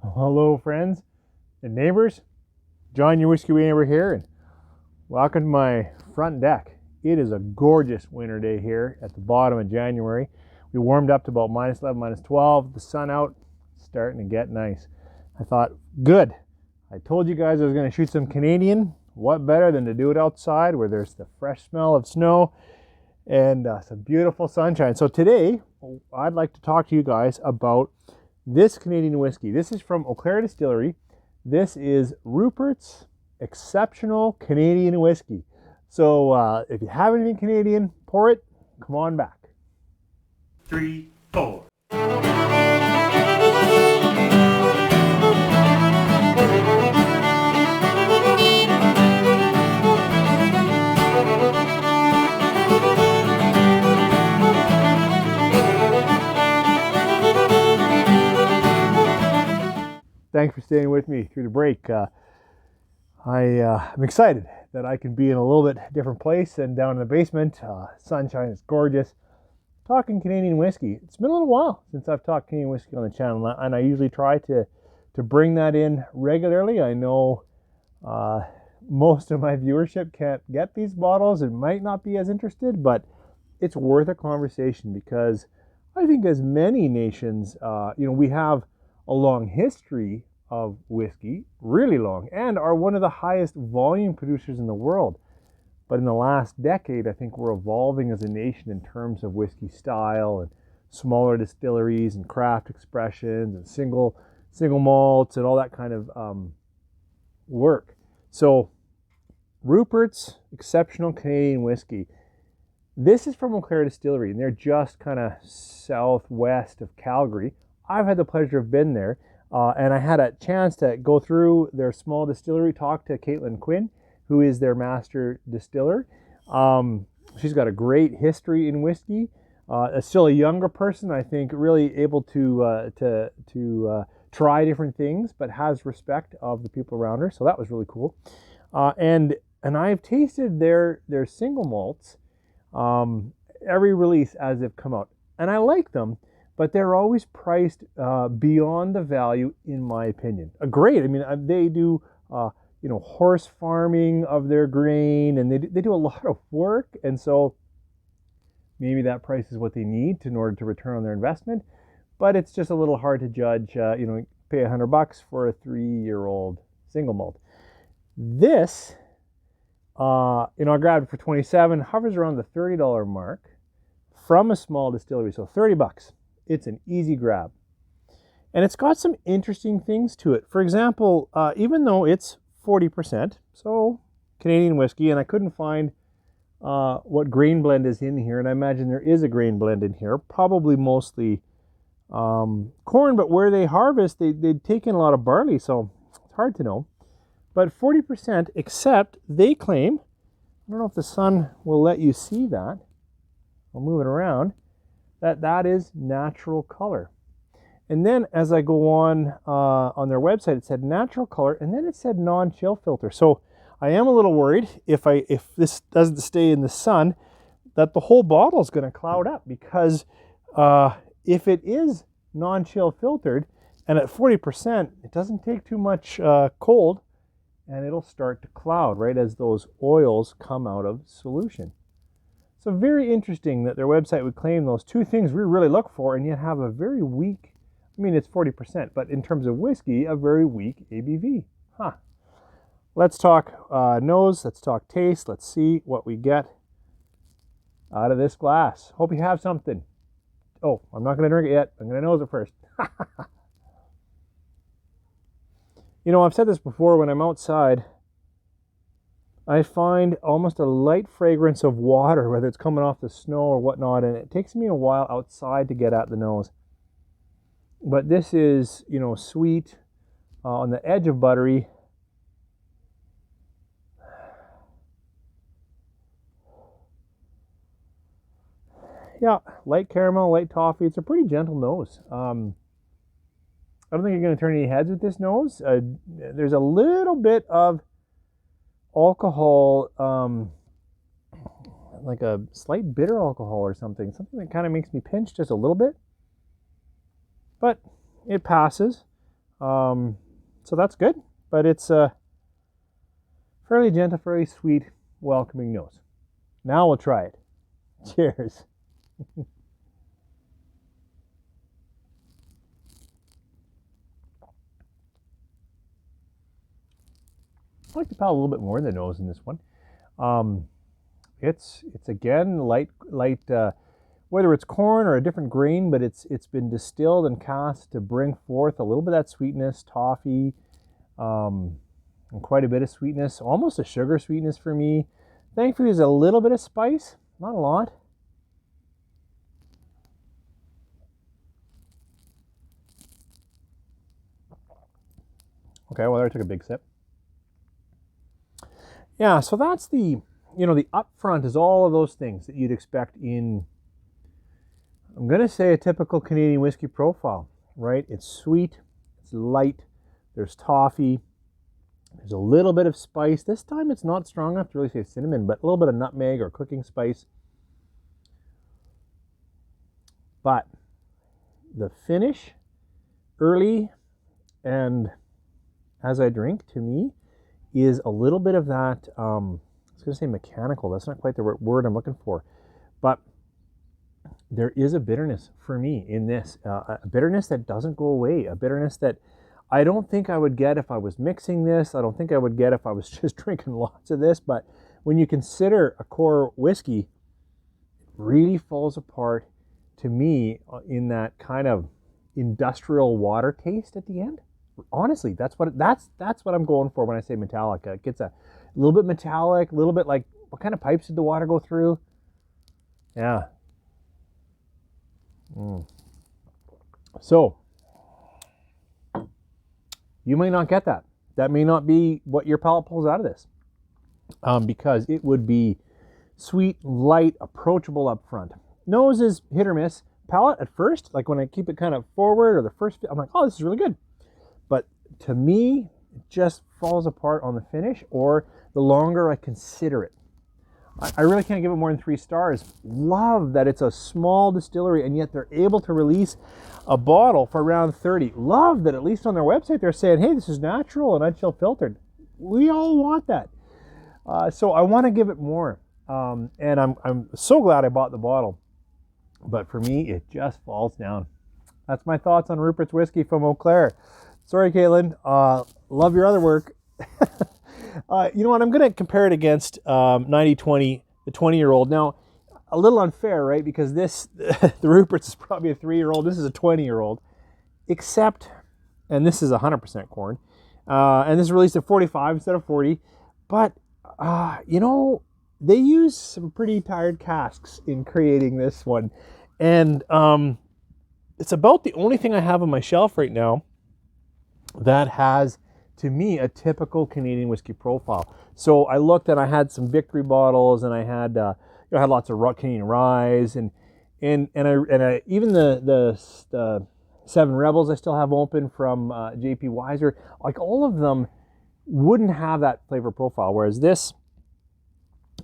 Hello, friends and neighbors. John, your whiskey neighbor here, and welcome to my front deck. It is a gorgeous winter day here at the bottom of January. We warmed up to about minus 11, minus 12. The sun out, starting to get nice. I thought, good. I told you guys I was going to shoot some Canadian. What better than to do it outside where there's the fresh smell of snow and some beautiful sunshine. So today, I'd like to talk to you guys about this Canadian whiskey. This is from Eau Claire Distillery. This is Rupert's Exceptional Canadian Whiskey. So if you have anything Canadian, pour it. Come on back. 3, 4. Thanks for staying with me through the break. I'm excited that I can be in a little bit different place than down in the basement. Sunshine is gorgeous. Talking Canadian whiskey. It's been a little while since I've talked Canadian whiskey on the channel, and I usually try to bring that in regularly. I know most of my viewership can't get these bottles and might not be as interested, but it's worth a conversation because I think as many nations, we have a long history of whiskey, really long, and are one of the highest volume producers in the world. But in the last decade, I think we're evolving as a nation in terms of whiskey style and smaller distilleries and craft expressions and single malts and all that kind of work. So Rupert's Exceptional Canadian Whiskey. This is from Eau Claire Distillery, and they're just kind of southwest of Calgary. I've had the pleasure of being there, and I had a chance to go through their small distillery, talk to Caitlin Quinn, who is their master distiller. She's got a great history in whiskey. Still a younger person, I think, really able to try different things, but has respect of the people around her. So that was really cool. And I've tasted their single malts every release as they've come out, and I like them. But they're always priced beyond the value, in my opinion. Great. I mean, they do, horse farming of their grain, and they do a lot of work. And so maybe that price is what they need in order to return on their investment. But it's just a little hard to judge. Pay $100 for a 3-year-old single malt. This, I grabbed it for $27. Hovers around the $30 mark from a small distillery. So $30. It's an easy grab. And it's got some interesting things to it. For example, even though it's 40%, so Canadian whiskey, and I couldn't find what grain blend is in here, and I imagine there is a grain blend in here, probably mostly corn, but where they harvest, they'd take in a lot of barley, so it's hard to know. But 40%, except they claim, I don't know if the sun will let you see that, I'll move it around, that is natural color. And then as I go on their website, it said natural color, and then it said non-chill filter. So I am a little worried if this doesn't stay in the sun, that the whole bottle is going to cloud up, because if it is non-chill filtered and at 40%, it doesn't take too much cold, and it'll start to cloud right as those oils come out of solution. So very interesting that their website would claim those two things we really look for, and yet have a very weak, it's 40%, but in terms of whiskey, a very weak ABV. Let's talk nose, let's talk taste, let's see what we get out of this glass. Hope you have something. Oh, I'm not going to drink it yet. I'm going to nose it first. I've said this before, when I'm outside, I find almost a light fragrance of water, whether it's coming off the snow or whatnot, and it takes me a while outside to get at the nose. But this is, sweet, on the edge of buttery. Yeah, light caramel, light toffee. It's a pretty gentle nose. I don't think you're going to turn any heads with this nose. There's a little bit of alcohol, like a slight bitter alcohol or something that kind of makes me pinch just a little bit, but it passes. So that's good, but it's a fairly gentle, fairly sweet, welcoming nose. Now we'll try it. Cheers. I like the palate a little bit more in the nose in this one. It's again light, whether it's corn or a different grain, but it's been distilled and cast to bring forth a little bit of that sweetness, toffee, and quite a bit of sweetness, almost a sugar sweetness for me. Thankfully, there's a little bit of spice, not a lot. Okay, well, I took a big sip. Yeah, so that's the upfront is all of those things that you'd expect in, I'm going to say, a typical Canadian whiskey profile, right? It's sweet, it's light, there's toffee, there's a little bit of spice. This time it's not strong enough to really say cinnamon, but a little bit of nutmeg or cooking spice. But the finish, early and as I drink, to me, is a little bit of that, I was going to say mechanical, that's not quite the word I'm looking for, but there is a bitterness for me in this, a bitterness that doesn't go away, a bitterness that I don't think I would get if I was mixing this, I don't think I would get if I was just drinking lots of this, but when you consider a core whiskey, it really falls apart to me in that kind of industrial water taste at the end. Honestly, that's what I'm going for when I say metallic. It gets a little bit metallic, a little bit like, what kind of pipes did the water go through? Yeah. So, you may not get that. That may not be what your palate pulls out of this, because it would be sweet, light, approachable up front. Nose is hit or miss. Palate at first, like when I keep it kind of forward or the first, I'm like, oh, this is really good. But to me, it just falls apart on the finish, or the longer I consider it. I really can't give it more than 3 stars. Love that it's a small distillery and yet they're able to release a bottle for around 30. Love that at least on their website they're saying, hey, this is natural and unchill filtered. We all want that. So I want to give it more. And I'm so glad I bought the bottle. But for me, it just falls down. That's my thoughts on Rupert's whiskey from Eau Claire. Sorry, Caitlin. Love your other work. You know what? I'm going to compare it against 90-20, the 20-year-old. Now, a little unfair, right? Because this, the Rupert's is probably a 3-year-old. This is a 20-year-old. Except, and this is 100% corn. And this is released at 45 instead of 40. But, you know, they use some pretty tired casks in creating this one. And it's about the only thing I have on my shelf right now that has, to me, a typical Canadian whiskey profile. So I looked and I had some Victory bottles, and I had I had lots of Canadian Ryes, and I even the Seven Rebels I still have open from JP Weiser. Like, all of them wouldn't have that flavor profile, whereas this,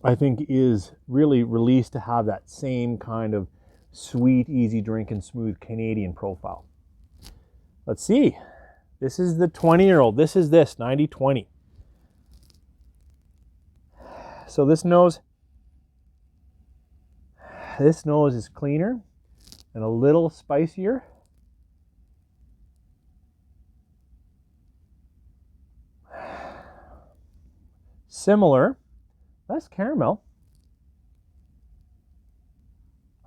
I think, is really released to have that same kind of sweet, easy drinking, smooth Canadian profile. Let's see. This is the 20-year-old. This is 90-20. So this nose is cleaner and a little spicier. Similar, less caramel.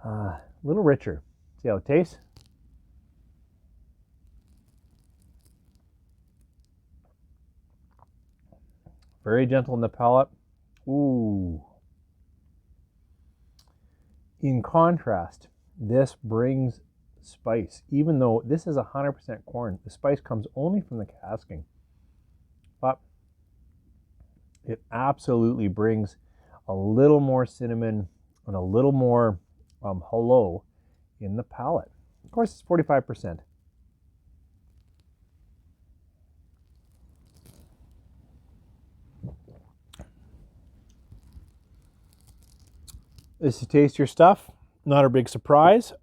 A little richer. See how it tastes? Very gentle in the palate. Ooh. In contrast, this brings spice. Even though this is 100% corn, the spice comes only from the casking. But it absolutely brings a little more cinnamon and a little more hello in the palate. Of course, it's 45%. This is tastier stuff. Not a big surprise.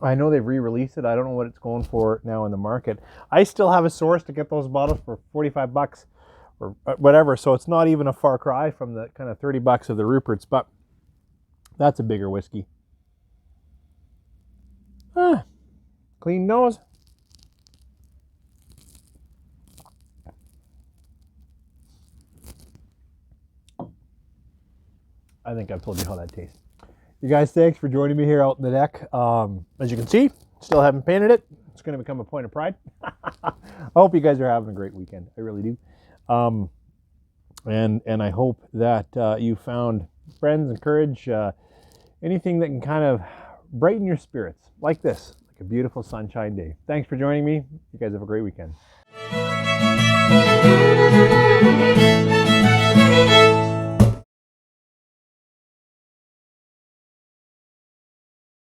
I know they've re-released it. I don't know what it's going for now in the market. I still have a source to get those bottles for 45 bucks or whatever, so it's not even a far cry from the kind of 30 bucks of the Ruperts, but that's a bigger whiskey. Clean nose. I think I've told you how that tastes. You guys, thanks for joining me here out in the deck. As you can see, still haven't painted it. It's going to become a point of pride. I hope you guys are having a great weekend. I really do. And I hope that you found friends and courage, anything that can kind of brighten your spirits like this, like a beautiful sunshine day. Thanks for joining me. You guys have a great weekend.